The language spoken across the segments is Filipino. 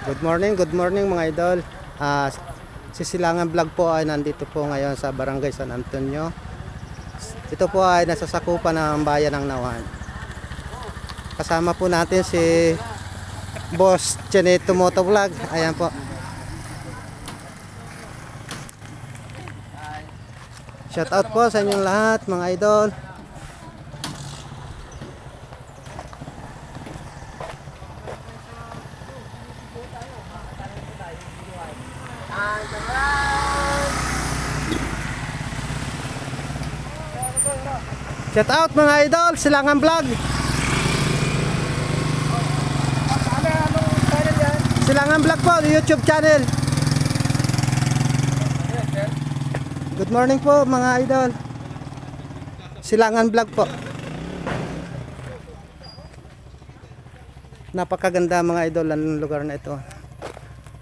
Good morning mga idol. Sisilangan vlog po ay nandito po ngayon sa Barangay San Antonio. Ito po ay nasa sakupan ng bayan ng Nauhan. Kasama po natin si Boss Chinito Motovlog. Ayan po. Shout out po sa inyong lahat mga idol. Shout out mga idol, Silangan Vlog. Silangan Vlog po, YouTube channel. Good morning po mga idol. Silangan Vlog po. Napakaganda mga idol ang lugar na ito.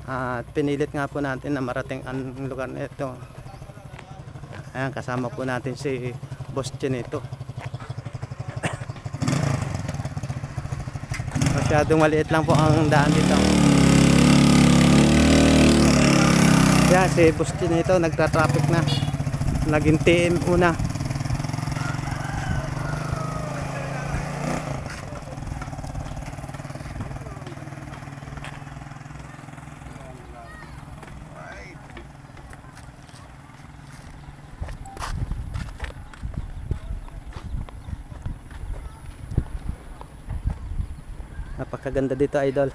At pinilit nga po natin na marating ang lugar na ito. Ayan, kasama po natin si Boss Chinito. Masyadong maliit lang po ang daan dito. Yan, si Boss Chinito nagtra-traffic na. Naging TM una. Napakaganda dito idol.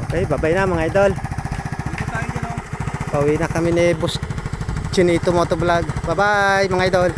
Okay, bye-bye na mga idol. Pauwi na kami ni Boss Chinito Motovlog. Bye-bye mga idol.